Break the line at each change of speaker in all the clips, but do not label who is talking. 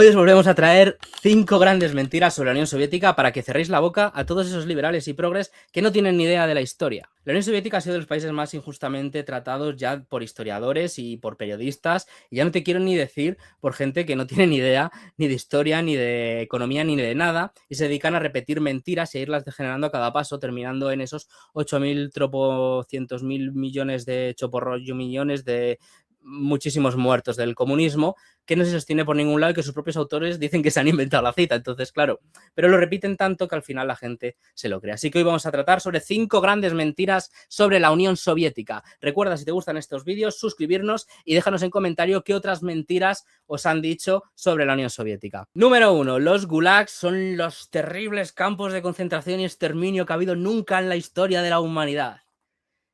Hoy os volvemos a traer 5 grandes mentiras sobre la Unión Soviética para que cerréis la boca a todos esos liberales y progres que no tienen ni idea de la historia. La Unión Soviética ha sido de los países más injustamente tratados ya por historiadores y por periodistas, y ya no te quiero ni decir por gente que no tiene ni idea ni de historia, ni de economía, ni de nada, y se dedican a repetir mentiras y a irlas degenerando a cada paso, terminando en esos 8.000 tropocientos mil millones de choporrollo millones de muchísimos muertos del comunismo, que no se sostiene por ningún lado y que sus propios autores dicen que se han inventado la cita. Entonces, claro, pero lo repiten tanto que al final la gente se lo cree. Así que hoy vamos a tratar sobre 5 grandes mentiras sobre la Unión Soviética. Recuerda, si te gustan estos vídeos, suscribirnos y déjanos en comentario qué otras mentiras os han dicho sobre la Unión Soviética. Número 1. Los gulags son los terribles campos de concentración y exterminio que ha habido nunca en la historia de la humanidad.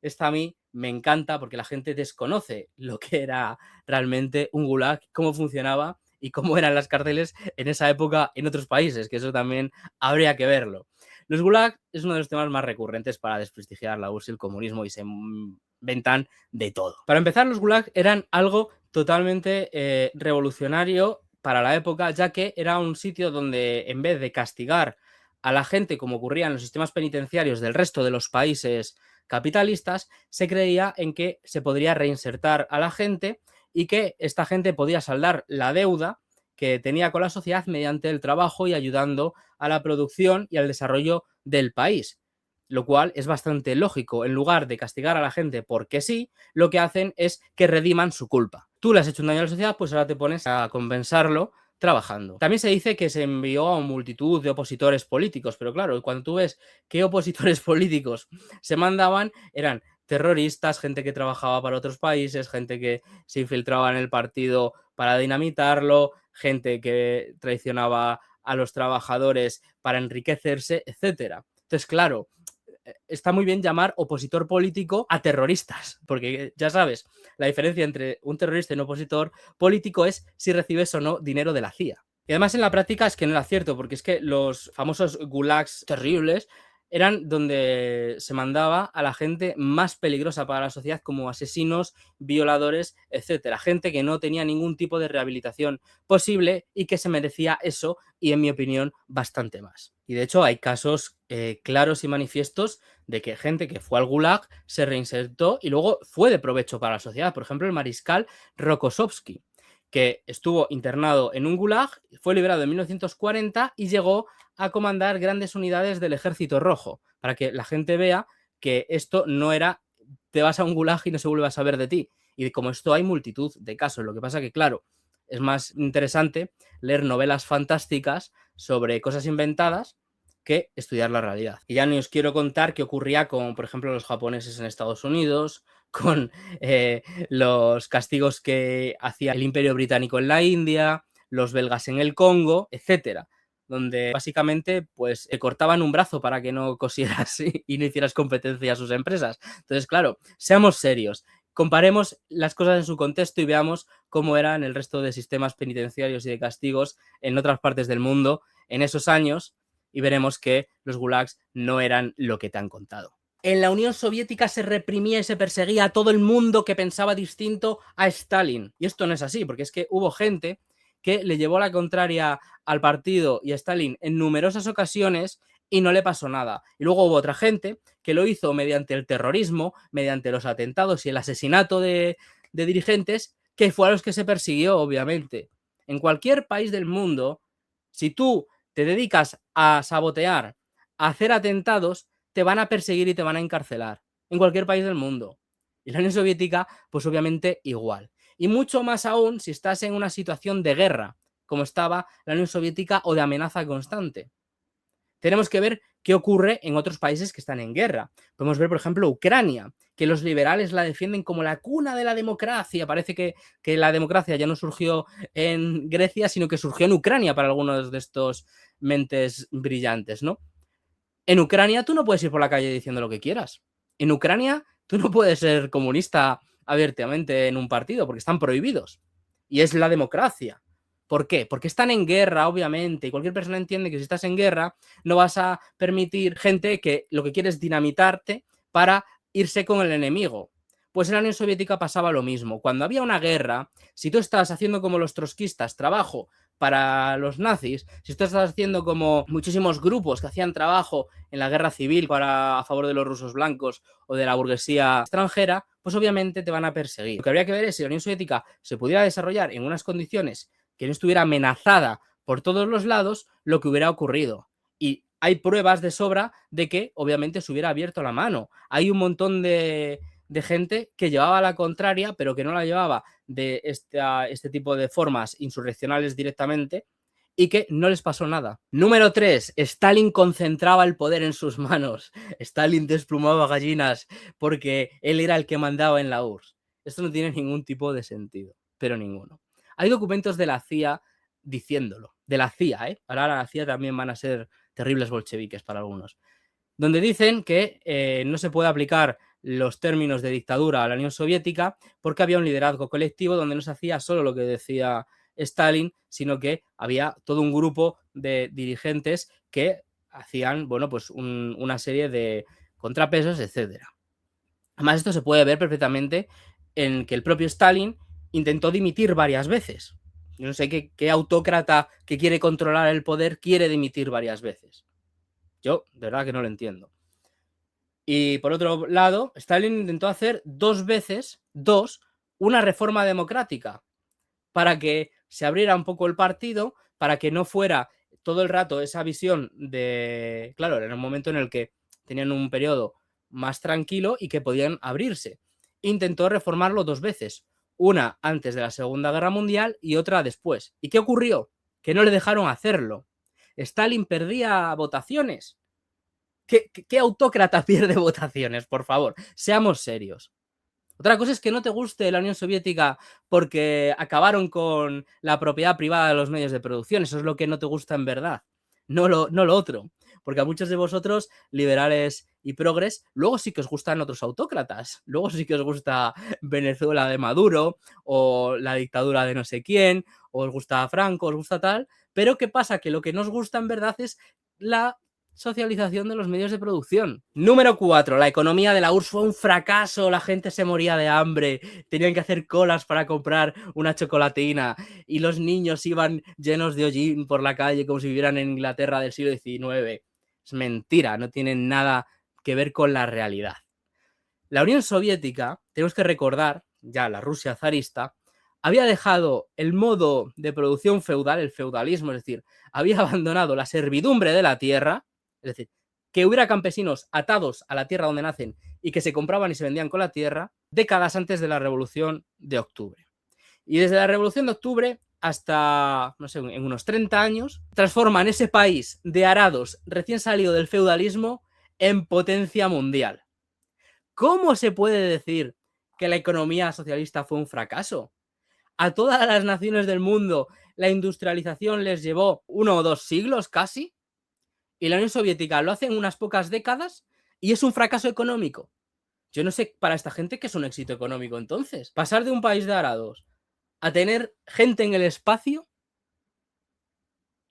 Esta a mí me encanta porque la gente desconoce lo que era realmente un gulag, cómo funcionaba y cómo eran las cárceles en esa época en otros países, que eso también habría que verlo. Los gulag es uno de los temas más recurrentes para desprestigiar la URSS y el comunismo, y se inventan de todo. Para empezar, los gulag eran algo totalmente revolucionario para la época, ya que era un sitio donde, en vez de castigar a la gente como ocurría en los sistemas penitenciarios del resto de los países capitalistas, se creía en que se podría reinsertar a la gente y que esta gente podía saldar la deuda que tenía con la sociedad mediante el trabajo y ayudando a la producción y al desarrollo del país. Lo cual es bastante lógico. En lugar de castigar a la gente porque sí, lo que hacen es que rediman su culpa. Tú le has hecho un daño a la sociedad, pues ahora te pones a compensarlo trabajando. También se dice que se envió a multitud de opositores políticos, pero claro, cuando tú ves qué opositores políticos se mandaban, eran terroristas, gente que trabajaba para otros países, gente que se infiltraba en el partido para dinamitarlo, gente que traicionaba a los trabajadores para enriquecerse, etcétera. Entonces, claro, está muy bien llamar opositor político a terroristas, porque ya sabes, la diferencia entre un terrorista y un opositor político es si recibes o no dinero de la CIA. Y además en la práctica es que no era cierto, porque es que los famosos gulags terribles eran donde se mandaba a la gente más peligrosa para la sociedad, como asesinos, violadores, etcétera. Gente que no tenía ningún tipo de rehabilitación posible y que se merecía eso, y en mi opinión bastante más. Y de hecho hay casos claros y manifiestos de que gente que fue al gulag se reinsertó y luego fue de provecho para la sociedad. Por ejemplo, el mariscal Rokossovski, que estuvo internado en un gulag, fue liberado en 1940 y llegó a comandar grandes unidades del Ejército Rojo, para que la gente vea que esto no era te vas a un gulag y no se vuelve a saber de ti. Y como esto hay multitud de casos. Lo que pasa que, claro, es más interesante leer novelas fantásticas sobre cosas inventadas que estudiar la realidad. Y ya ni os quiero contar qué ocurría con, por ejemplo, los japoneses en Estados Unidos, con los castigos que hacía el Imperio Británico en la India, los belgas en el Congo, etcétera, donde básicamente pues te cortaban un brazo para que no cosieras y no hicieras competencia a sus empresas. Entonces, claro, seamos serios, comparemos las cosas en su contexto y veamos cómo eran el resto de sistemas penitenciarios y de castigos en otras partes del mundo en esos años, y veremos que los gulags no eran lo que te han contado. En la Unión Soviética se reprimía y se perseguía a todo el mundo que pensaba distinto a Stalin. Y esto no es así, porque es que hubo gente que le llevó la contraria al partido y a Stalin en numerosas ocasiones y no le pasó nada. Y luego hubo otra gente que lo hizo mediante el terrorismo, mediante los atentados y el asesinato de dirigentes, que fue a los que se persiguió, obviamente. En cualquier país del mundo, si tú te dedicas a sabotear, a hacer atentados, te van a perseguir y te van a encarcelar. En cualquier país del mundo. Y la Unión Soviética, pues obviamente igual. Y mucho más aún si estás en una situación de guerra, como estaba la Unión Soviética, o de amenaza constante. Tenemos que ver qué ocurre en otros países que están en guerra. Podemos ver, por ejemplo, Ucrania, que los liberales la defienden como la cuna de la democracia. Parece que la democracia ya no surgió en Grecia, sino que surgió en Ucrania para algunos de estos mentes brillantes, ¿no? En Ucrania tú no puedes ir por la calle diciendo lo que quieras. En Ucrania tú no puedes ser comunista abiertamente en un partido porque están prohibidos. Y es la democracia. ¿Por qué? Porque están en guerra, obviamente, y cualquier persona entiende que si estás en guerra no vas a permitir gente que lo que quiere es dinamitarte para irse con el enemigo. Pues en la Unión Soviética pasaba lo mismo. Cuando había una guerra, si tú estabas haciendo como los trotskistas, trabajo para los nazis, si tú estás haciendo como muchísimos grupos que hacían trabajo en la guerra civil a favor de los rusos blancos o de la burguesía extranjera, pues obviamente te van a perseguir. Lo que habría que ver es si la Unión Soviética se pudiera desarrollar en unas condiciones que no estuviera amenazada por todos los lados, lo que hubiera ocurrido. Y hay pruebas de sobra de que obviamente se hubiera abierto la mano. Hay un montón de gente que llevaba la contraria, pero que no la llevaba de este tipo de formas insurreccionales directamente y que no les pasó nada. Número 3. Stalin concentraba el poder en sus manos. Stalin desplumaba gallinas porque él era el que mandaba en la URSS. Esto no tiene ningún tipo de sentido, pero ninguno. Hay documentos de la CIA diciéndolo. De la CIA, ¿eh? Ahora la CIA también van a ser terribles bolcheviques para algunos. Donde dicen que no se puede aplicar los términos de dictadura a la Unión Soviética porque había un liderazgo colectivo donde no se hacía solo lo que decía Stalin, sino que había todo un grupo de dirigentes que hacían, bueno, pues una serie de contrapesos, etcétera. Además, esto se puede ver perfectamente en que el propio Stalin intentó dimitir varias veces. Yo no sé qué autócrata que quiere controlar el poder quiere dimitir varias veces. Yo, de verdad que no lo entiendo. Y por otro lado, Stalin intentó hacer 2 veces, una reforma democrática para que se abriera un poco el partido, para que no fuera todo el rato esa visión de... Claro, era un momento en el que tenían un periodo más tranquilo y que podían abrirse. Intentó reformarlo 2 veces, una antes de la Segunda Guerra Mundial y otra después. ¿Y qué ocurrió? Que no le dejaron hacerlo. Stalin perdía votaciones. ¿Qué autócrata pierde votaciones? Por favor, seamos serios. Otra cosa es que no te guste la Unión Soviética porque acabaron con la propiedad privada de los medios de producción. Eso es lo que no te gusta en verdad. No lo otro. Porque a muchos de vosotros, liberales y progres, luego sí que os gustan otros autócratas. Luego sí que os gusta Venezuela de Maduro o la dictadura de no sé quién, o os gusta Franco, os gusta tal. Pero ¿qué pasa? Que lo que nos gusta en verdad es la socialización de los medios de producción. Número 4. La economía de la URSS fue un fracaso. La gente se moría de hambre. Tenían que hacer colas para comprar una chocolatina. Y los niños iban llenos de hollín por la calle como si vivieran en Inglaterra del siglo XIX. Es mentira, no tiene nada que ver con la realidad. La Unión Soviética, tenemos que recordar, ya la Rusia zarista, había dejado el modo de producción feudal, el feudalismo, es decir, había abandonado la servidumbre de la tierra, es decir, que hubiera campesinos atados a la tierra donde nacen y que se compraban y se vendían con la tierra, décadas antes de la Revolución de Octubre. Y desde la Revolución de Octubre hasta, no sé, en unos 30 años, transforman ese país de arados recién salido del feudalismo en potencia mundial. ¿Cómo se puede decir que la economía socialista fue un fracaso? A todas las naciones del mundo la industrialización les llevó 1 o 2 siglos casi, y la Unión Soviética lo hace en unas pocas décadas y es un fracaso económico. Yo no sé para esta gente qué es un éxito económico entonces. Pasar de un país de arados a tener gente en el espacio,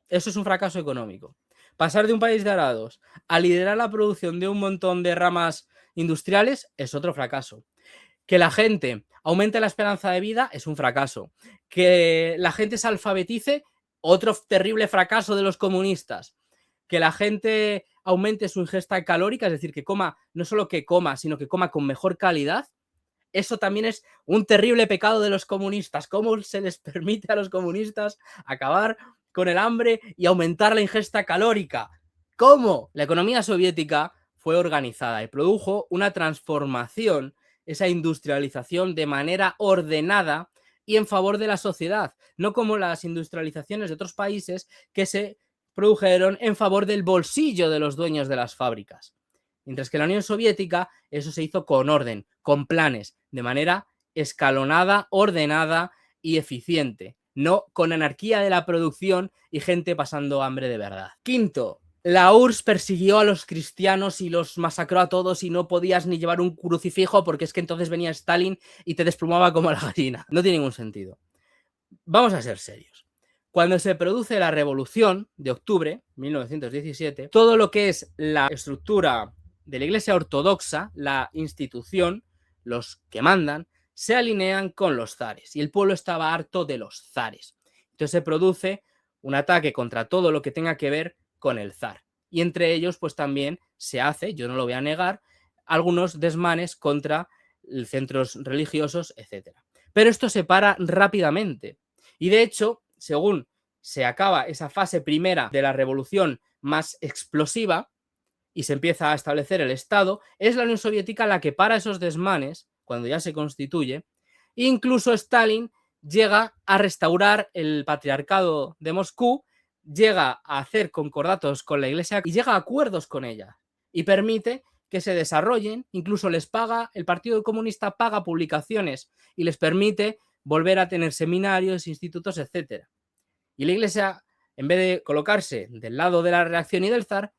eso es un fracaso económico. Pasar de un país de arados a liderar la producción de un montón de ramas industriales es otro fracaso. Que la gente aumente la esperanza de vida es un fracaso. Que la gente se alfabetice, otro terrible fracaso de los comunistas. Que la gente aumente su ingesta calórica, es decir, que coma, no solo que coma, sino que coma con mejor calidad. Eso también es un terrible pecado de los comunistas. ¿Cómo se les permite a los comunistas acabar con el hambre y aumentar la ingesta calórica? ¿Cómo? La economía soviética fue organizada y produjo una transformación, esa industrialización de manera ordenada y en favor de la sociedad, no como las industrializaciones de otros países que se produjeron en favor del bolsillo de los dueños de las fábricas. Mientras que en la Unión Soviética eso se hizo con orden, con planes, de manera escalonada, ordenada y eficiente, no con anarquía de la producción y gente pasando hambre de verdad. Quinto, la URSS persiguió a los cristianos y los masacró a todos y no podías ni llevar un crucifijo porque es que entonces venía Stalin y te desplumaba como la gallina. No tiene ningún sentido. Vamos a ser serios. Cuando se produce la Revolución de Octubre, 1917, todo lo que es la estructura de la Iglesia Ortodoxa, la institución, los que mandan, se alinean con los zares y el pueblo estaba harto de los zares. Entonces se produce un ataque contra todo lo que tenga que ver con el zar. Y entre ellos, pues también se hace, yo no lo voy a negar, algunos desmanes contra centros religiosos, etc. Pero esto se para rápidamente. Y de hecho, según se acaba esa fase primera de la revolución más explosiva y se empieza a establecer el Estado, es la Unión Soviética la que para esos desmanes, cuando ya se constituye. Incluso Stalin llega a restaurar el patriarcado de Moscú, llega a hacer concordatos con la Iglesia y llega a acuerdos con ella y permite que se desarrollen, incluso les paga, el Partido Comunista paga publicaciones y les permite volver a tener seminarios, institutos, etc. Y la Iglesia, en vez de colocarse del lado de la reacción y del zar,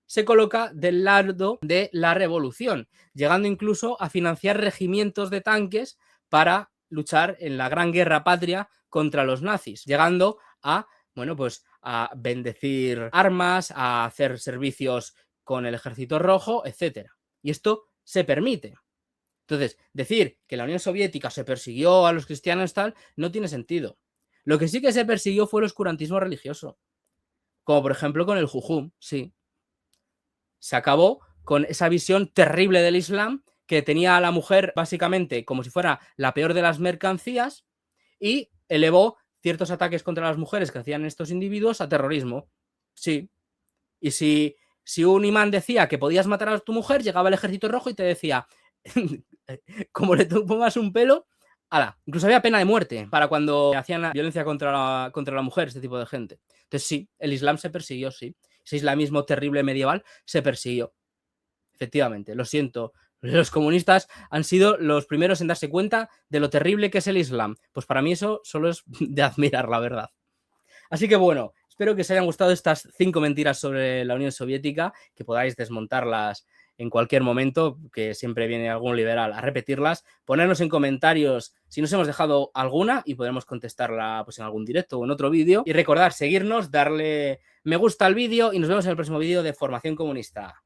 se coloca del lado de la revolución, llegando incluso a financiar regimientos de tanques para luchar en la gran guerra patria contra los nazis, llegando a, bueno, pues a bendecir armas, a hacer servicios con el Ejército Rojo, etc. Y esto se permite. Entonces, decir que la Unión Soviética se persiguió a los cristianos tal, no tiene sentido. Lo que sí que se persiguió fue el oscurantismo religioso, como por ejemplo con el Jujum, sí. Se acabó con esa visión terrible del Islam que tenía a la mujer básicamente como si fuera la peor de las mercancías y elevó ciertos ataques contra las mujeres que hacían estos individuos a terrorismo. Sí. Y si un imán decía que podías matar a tu mujer, llegaba el Ejército Rojo y te decía, como le pongas un pelo, ala, incluso había pena de muerte para cuando hacían la violencia contra la mujer, este tipo de gente. Entonces sí, el Islam se persiguió, sí. Ese islamismo terrible medieval se persiguió. Efectivamente, lo siento. Los comunistas han sido los primeros en darse cuenta de lo terrible que es el Islam. Pues para mí eso solo es de admirar, la verdad. Así que bueno, espero que os hayan gustado estas 5 mentiras sobre la Unión Soviética, que podáis desmontarlas en cualquier momento, que siempre viene algún liberal a repetirlas. Ponernos en comentarios si nos hemos dejado alguna y podremos contestarla pues, en algún directo o en otro vídeo. Y recordad seguirnos, darle me gusta al vídeo y nos vemos en el próximo vídeo de Formación Comunista.